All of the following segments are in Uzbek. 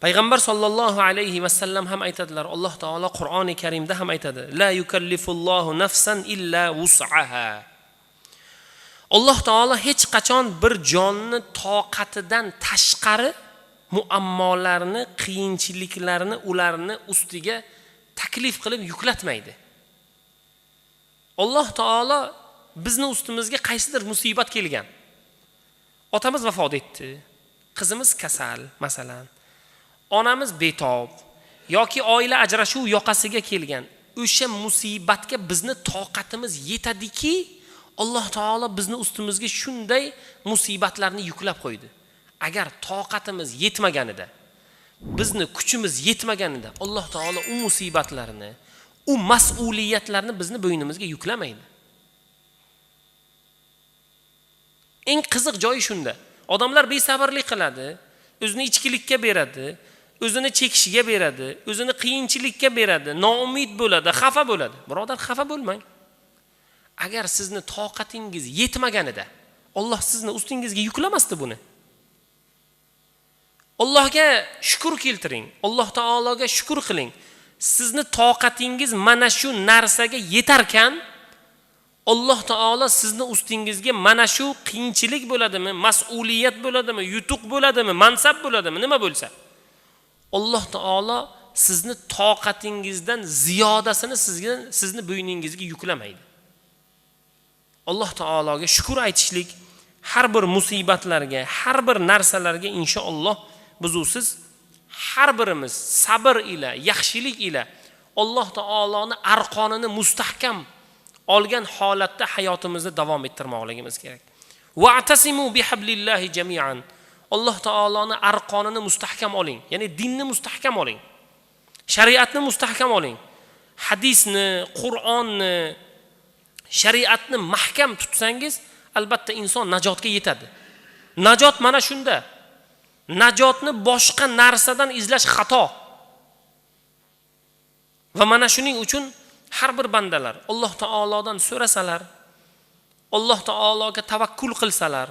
Payg'ambar sollallohu alayhi vasallam ham aytadilar, Alloh taolo Qur'oni Karimda ham aytadi, la yukallifullohu nafsan illa wus'aha. Alloh taolo hech qachon bir jonni toqatidan tashqari muammolarni, qiyinchiliklarni ularni ustiga taklif qilib yuklatmaydi. Alloh taolo bizni ustimizga qaysidir musibat kelgan. Otamiz vafot etdi, qizimiz kasal, masalan. Onamiz betob yoki oila ajrashuv yoqasiga kelgan. O'sha musibatga bizni toqatimiz yetadiki, Alloh taolo bizni ustimizga shunday musibatlarni yuklab qo'ydi. Agar toqatimiz yetmaganida, bizni kuchimiz yetmaganida Alloh taolo u musibatlarni, u mas'uliyatlarni bizni bo'ynimizga yuklamaydi. Eng qiziq joyi shunda. Odamlar besabrlik qiladi, o'zini ichkilikka beradi, o'zini chekishiga beradi, o'zini qiyinchilikka beradi, noumid bo'ladi, xafa bo'ladi. Birodar, xafa bo'lmang. Agar sizni toqatingiz yetmaganida Alloh sizni ustingizga yuklamasdi buni. Allohga shukr keltiring, Alloh taologa shukr qiling. Sizni toqatingiz mana shu narsaga yetarkan, Alloh taolo sizni ustingizga mana shu qiyinchilik bo'ladimi, mas'uliyat bo'ladimi, yutuq bo'ladimi, mansab bo'ladimi, nima bo'lsa, Alloh taolo sizni toqatingizdan ziyodasini sizni bo'yningizga yuklamaydi. Alloh taologa shukr aytishlik, har bir musibatlarga, har bir narsalarga inshaalloh buzusiz har birimiz sabr ila, yaxshilik ila Alloh taoloni arqonini mustahkam olgan holatda hayotimizni davom ettirmoqligimiz kerak. Wa'tasimu bihablillahi jami'an. Alloh taoloni arqonini mustahkam oling, ya'ni dinni mustahkam oling. Shariatni mustahkam oling. Hadisni, Qur'onni, shariatni mahkam tutsangiz, albatta inson najotga yetadi. Najot mana shunda. Najotni boshqa narsadan izlash xato. Va mana shuning uchun har bir bandalar Alloh taolodan so'rasalar, Alloh taologa tavakkul qilsalar,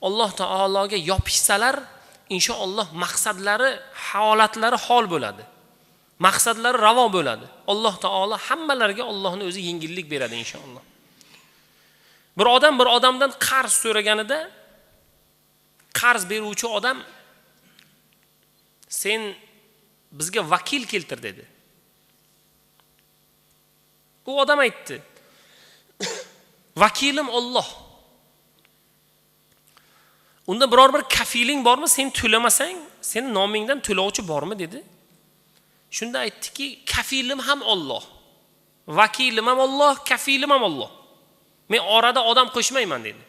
Alloh taologa yopishsalar, inshaalloh maqsadlari, holatlari hol bo'ladi. Maqsadlari ravo bo'ladi. Alloh taolo hammalariga Allohning o'zi yengillik beradi inshaalloh. Bir odamdan qarz so'raganida, qarz beruvchi odam sen bizga vakil keltir dedi. U odam aytdi, vakilim Alloh. Unda biror bir kafiling bormi? Sen to'lamasang, sening nomingdan to'lovchi bormi dedi. Shunda aytdiki, kafilim ham Alloh. Vakilim ham Alloh, kafilim ham Alloh. Men orada odam qo'shmayman dedi.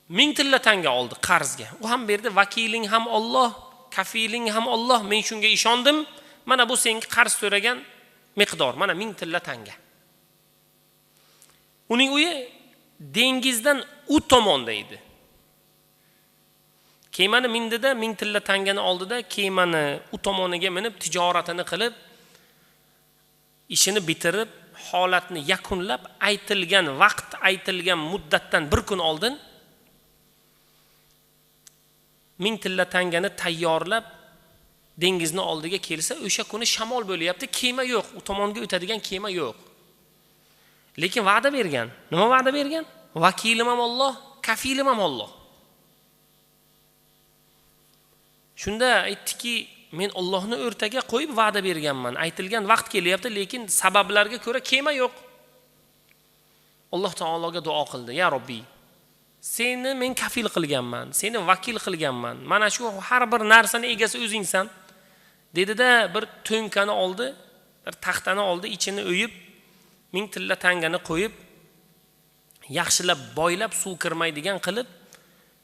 1000 tilla tanga oldi qarzga. U ham berdi, vakiling ham Alloh, kafiling ham Alloh. Men shunga ishondim. Mana bu senga qarz so'ragan miqdor, mana 1000 tilla tanga. Uning uyi dengizdan u tomonda edi. Kemani mindida 1000 tilla tangani oldida kemani u tomoniga minib tijoratini qilib, ishini bitirib, holatni yakunlab, aytilgan vaqt, aytilgan muddatdan bir kun oldin 1000 tilla tangani tayyorlab dengizni oldiga kelsa, o'sha kuni shamol bo'lyapti, kema yo'q, u tomonga o'tadigan kema yo'q. Lekin va'da bergan. Nima va'da bergan? Vakilim ham Alloh, kafilim ham Alloh. Shunda aytdiki, men Allohni o'rtaga qo'yib va'da berganman. Aytilgan vaqt kelyapti, lekin sabablarga ko'ra kema yo'q. Alloh taologa duo qildi. Ya Robbiy, seni men kafil qilganman, seni vakil qilganman. Mana shu har bir narsani egasi o'zingsan. Dedi-da, bir to'nkani oldi, bir taxtani oldi, ichini o'yib, 1000 tilla tangani qo'yib, yaxshilab boylab, suv kirmaydigan qilib,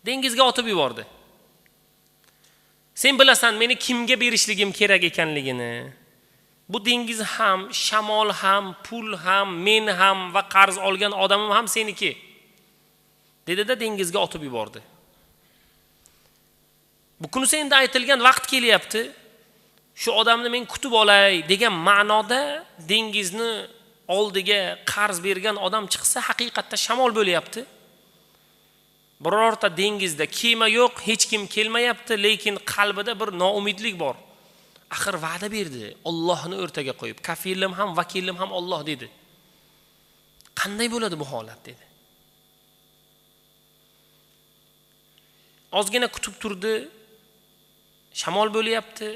dengizga otib yubordi. Sen bilasan meni kimga berishligim kerak ekanligini. Bu dengiz ham, shamol ham, pul ham, men ham va qarz olgan odamim ham seniki. Dedi-da, dengizga otib yubordi. Bu kun endi aytilgan vaqt kelyapti. Shu odamni men kutib olay degan ma'noda dengizni oldiga qarz bergan odam chiqsa, haqiqatda shamol bo'lyapti. Birorta dengizda kema yo'q, hech kim kelmayapti, lekin qalbida bir noumidlik bor. Axir va'da berdi, Allohni o'rtaga qo'yib, kafilim ham, vakilim ham Alloh dedi. Qanday bo'ladi bu holat dedi. Ozgina kutib turdi. Shamol bo'lyapti.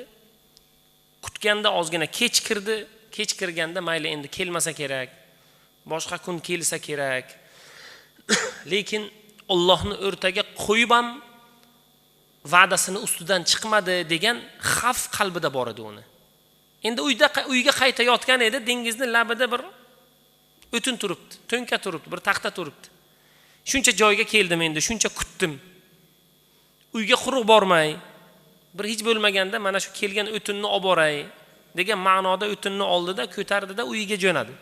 Kutganda ozgina kech kirdi. Kech kirganda mayli endi kelmasa kerak. Boshqa kun kelsa kerak. Lekin Allohni o'rtaga qo'yib ham va'dasini ustidan chiqmadi degan xavf qalbida bor edi uni. Endi uyga qaytayotgan edi, dengizning labida bir o'tin turibdi, to'nka turibdi, bir taxta turibdi. Shuncha joyga keldim endi, shuncha kutdim. Uyga quruq bormay, bir hech bo'lmaganda mana shu kelgan o'tinni olib boray degan ma'noda o'tinni oldida ko'tardida uyiga jo'nadi.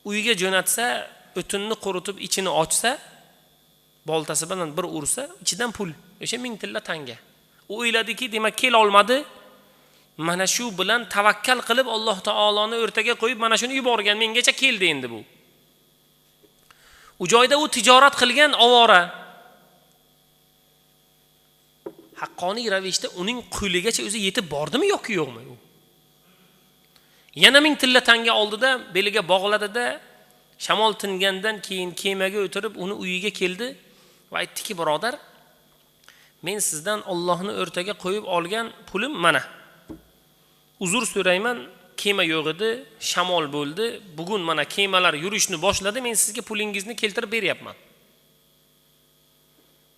Uyiga jo'natsa, o'tinni quritib ichini ochsa, boltasi bilan bir ursa, ichidan pul, o'sha 1000 tilla tanga. U o'yladiki, demak kel olmadi. Mana shu bilan tavakkal qilib Alloh taoloni o'rtaga qo'yib mana shuni yuborgan, mengacha keldi endi bu. U joyda u tijorat qilgan ovora haqqoniy ravishda uning qo'ligacha o'zi yetib bordimi yoki yo'qmi u? Yana 1000 tilla tanga oldida beliga bog'ladida, shamol tingandan keyin kemaga o'tirib uni uyiga keldi va aytdiki, birodar, men sizdan Allohni o'rtaga qo'yib olgan pulim mana. Uzr so'rayman, kema yo'q edi, shamol bo'ldi. Bugun mana kemalar yurishni boshladi, men sizga pulingizni keltirib beryapman.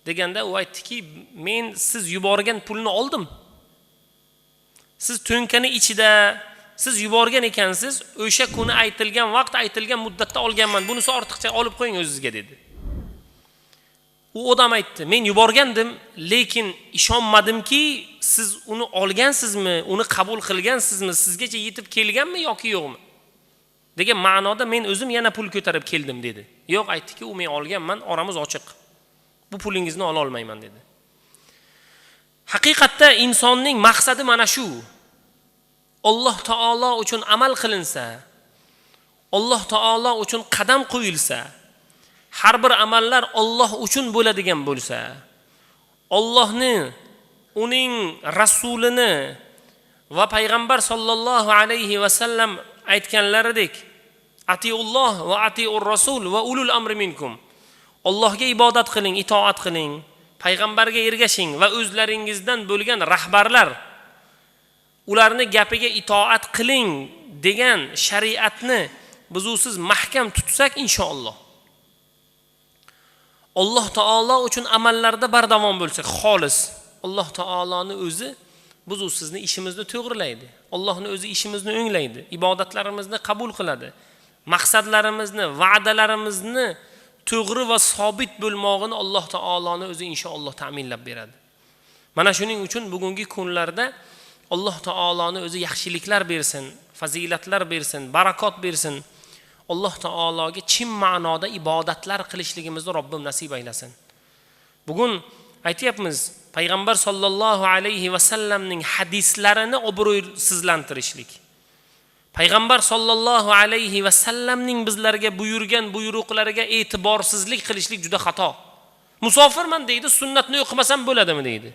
Deganda u aytdiki, men siz yuborgan pulni oldim. Siz to'nkani ichida siz yuborgan ekansiz, o'sha kuni aytilgan vaqt, aytilgan muddatda olganman. Bunisi ortiqcha olib qo'ying o'zingizga dedi. U odam aytdi, men yuborgandim, lekin ishonmadimki, siz uni olgansizmi, uni qabul qilgansizmi, sizgacha yetib kelganmi yoki yo'qmi? Degan ma'noda men o'zim yana pul ko'tarib keldim dedi. Yo'q, aytdiki, u men olganman, oramiz ochiq. Bu pulingizni ola olmayman dedi. Haqiqatda insonning maqsadi mana shu. Alloh taolo uchun amal qilinsa, Alloh taolo uchun qadam qo'yilsa, har bir amallar Alloh uchun bo'ladigan bo'lsa, Allohni, uning rasulini va payg'ambar sollallohu alayhi va sallam aytganlaridek, atiulloh va atiur rasul va ulul amri minkum. Allohga ibodat qiling, itoat qiling, payg'ambarga ergashing va o'zlaringizdan bo'lgan rahbarlar, ularni gapiga itoat qiling degan shariatni biz usiz mahkam tutsak inshaalloh, Alloh taolo uchun amallarda bardavom bo'lsak, xolis, Alloh taoloni o'zi biz usizni ishimizni to'g'rilaydi. Allohning o'zi ishimizni o'nglaydi, ibodatlarimizni qabul qiladi. Maqsadlarimizni, va'dalarimizni to'g'ri va sobit bo'lmog'ini Alloh taoloni o'zi inshaalloh ta'minlab beradi. Mana shuning uchun bugungi kunlarda Alloh taoloni o'zi yaxshiliklar bersin, fazilatlar bersin, barakot bersin. Alloh taologa chin ma'noda ibodatlar qilishligimizni Robbim nasib aylasin. Bugun aytayapmiz, payg'ambar sollallohu alayhi va sallamning hadislarini obro'sizlantirishlik. Payg'ambar sollallohu alayhi va sallamning bizlarga buyurgan buyruqlariga e'tiborsizlik qilishlik juda xato. Musofirman deydi, sunnatni o'qimasam bo'ladimi deydi.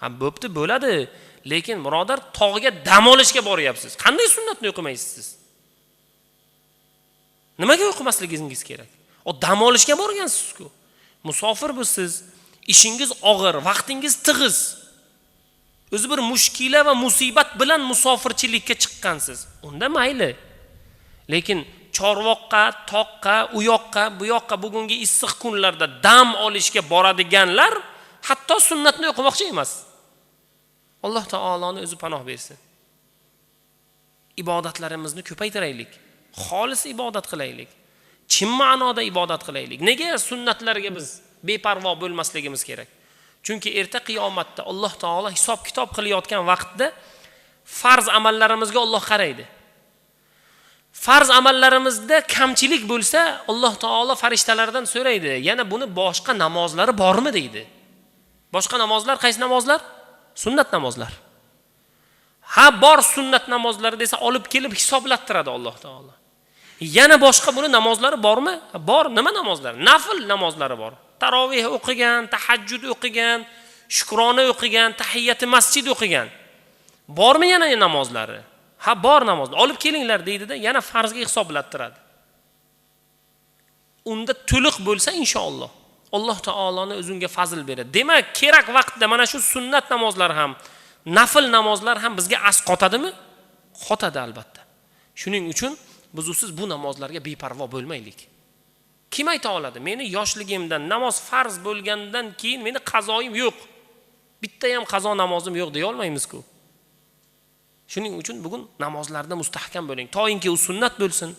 Ha, bo'pti, bo'ladi. Lekin birodar, tog'ga dam olishga boryapsiz. Qanday sunnatni o'qimaysiz siz? Nimaga o'qimasligingiz kerak? O dam olishga borgansiz-ku. Musofir bo'lsiz, ishingiz og'ir, vaqtingiz tig'iz. O'zi bir mushkila va musibat bilan musofirchilikka chiqqansiz. Unda mayli. Lekin chorvoqqa, toqqa, u yoqqa, bu yoqqa bugungi issiq kunlarda dam olishga boradiganlar hatto sunnatni o'qimoqchi emas. Alloh taoloni o'zi panoh bersin. Ibodatlarimizni ko'paytiraylik. Xolis ibodat qilaylik. Chin ma'noda ibodat qilaylik. Nega sunnatlarga biz beparvo bo'lmasligimiz kerak? Chunki erta qiyomatda Alloh taolo hisob kitob qilayotgan vaqtda farz amallarimizga Alloh qaraydi. Farz amallarimizda kamchilik bo'lsa, Alloh taolo farishtalardan so'raydi. Yana buni boshqa namozlari bormi deydi. Boshqa namozlar qaysi namozlar? Sunnat namozlar. Ha, bor sunnat namozlari desa olib kelib hisoblattiradi Alloh taolo. Yana boshqa buni namozlari bormi? Bor, nima namozlar? Nafl namozlari bor. Tarovih o'qigan, tahajjud o'qigan, shukrona o'qigan, tahiyyati masjid o'qigan. Bormi yana namozlari? Ha, bor namoz. Olib kelinglar deydi-da, yana farzga hisoblattiradi. Unda to'liq bo'lsa inshaalloh Alloh taoloning o'zunga fazl beradi. Demak, kerak vaqtda mana shu sunnat namozlar ham, nafil namozlar ham bizga as qotadimi? Qotadi albatta. Shuning uchun biz usiz bu namozlarga beparvo bo'lmaylik. Kim ayta oladi? Meni yoshligimdan namoz farz bo'lgandan keyin meni qazoyim yo'q. Bitta ham qazo namozim yo'q deya olmaymiz-ku. Shuning uchun bugun namozlarda mustahkam bo'ling. To'yinki u sunnat bo'lsin,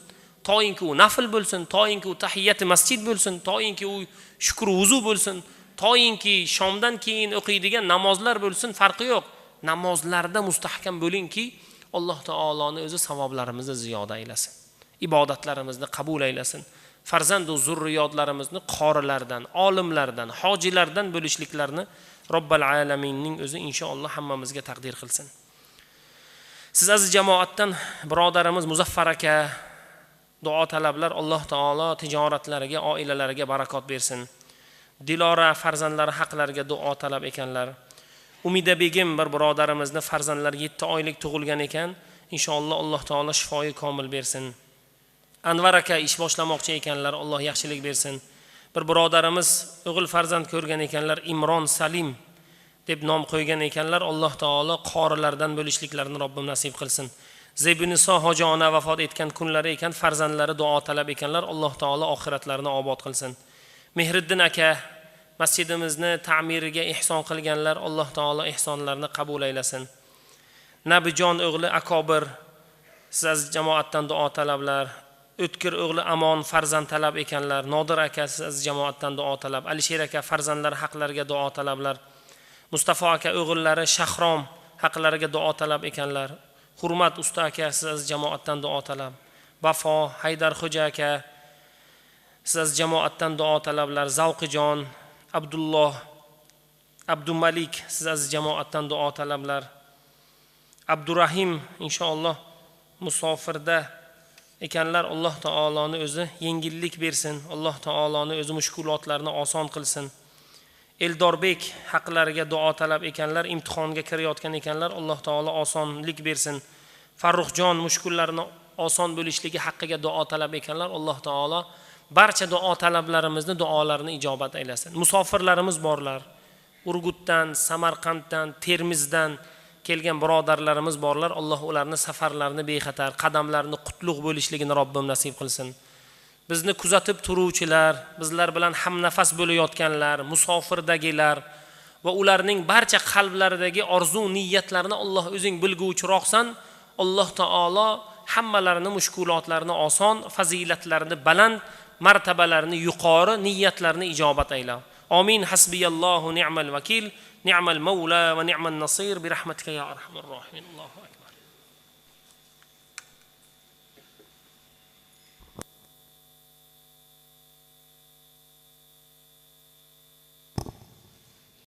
to'yinki u nafil bo'lsin, to'yinki u tahiyyati masjid bo'lsin, to'yinki u shukr vuzu bo'lsin, to'yinki shomdan keyin o'qiydigan namozlar bo'lsin, farqi yo'q. Namozlarda mustahkam bo'lingki, Alloh taoloning o'zi savoblarimizni ziyoda aylasin. Ibodatlarimizni qabul aylasin. Farzand va zurriyotlarimizni qorilardan, olimlardan, hojilardan bo'lishliklarini Robbil alaminning o'zi inshaalloh hammamizga taqdir qilsin. Siz aziz jamoatdan birodarimiz Muzaffar aka duo talablar, Alloh taolo tijoratlariga, oilalariga barakot bersin. Dilora farzandlari haqlariga duo talab ekanlar. Umida Begim bir birodarimizni farzandlari 7 oylik tug'ilgan ekan. Inshaalloh Alloh taolo shifoyi komil bersin. Anvar aka ish boshlamoqchi ekanlar, Alloh yaxshilik bersin. Bir birodarimiz o'g'il farzand ko'rgan ekanlar, Imron Salim deb nom qo'ygan ekanlar. Alloh taolo qorilardan bo'lishliklarini Robbim nasib qilsin. Zeybiniso hoji ona vafot etgan kunlari ekan, farzandlari duo talab ekanlar. Alloh taolo oxiratlarini obod qilsin. Mehriddin aka masjidimizni ta'miriga ihson qilganlar. Alloh taolo ihsonlarini qabul aylasin. Nabijon o'g'li Akobir siz jamoatdan duo talablar. O'tkir o'g'li Amon farzand talab ekanlar. Nodir aka siz jamoatdan duo talab. Alisher aka farzandlari haqlariga duo talablar. Mustafa aka o'g'illari Shahrom haqlariga duo talab ekanlar. Hurmat usta aka siz jamoatdan duo talab. Vafo Haydar xo'ja aka siz jamoatdan duo talablar. Zavqijon Abdulloh Abdumalik siz jamoatdan duo talablar. Abdurrahim inshaalloh musofirda ekanlar. Alloh taoloning o'zi yengillik bersin. Alloh taoloning o'zi mushkulotlarni oson qilsin. Eldorbek haqlariga duo talab ekanlar, imtihonga kirayotgan ekanlar. Alloh taolo osonlik bersin. Farruxjon mushkullarini oson bo'lishligi haqqiga duo talab ekanlar. Alloh taolo barcha duo talablarimizni, duolarini ijobat aylasin. Musofirlarimiz borlar. Urgutdan, Samarqanddan, Termizdan kelgan birodarlarimiz borlar. Alloh ularni safarlarini bexatar, qadamlarini qutlug' bo'lishligini Robbim nasib qilsin. Bizni kuzatib turuvchilar, bizlar bilan hamnafas bo'layotganlar, musofirdagilar va ularning barcha qalblaridagi orzu niyatlarini Alloh o'zing bilguvchiroqsan. Alloh taolo hammalarini mushkulotlarini oson, fazilatlarini baland, martabalarini yuqori, niyatlarini ijobat ayla. Amin. Hasbiyallohu ni'mal vakil, ni'mal mawla va ni'man nasir bi rahmatika ya arhamar rohimin. Allohu akbar.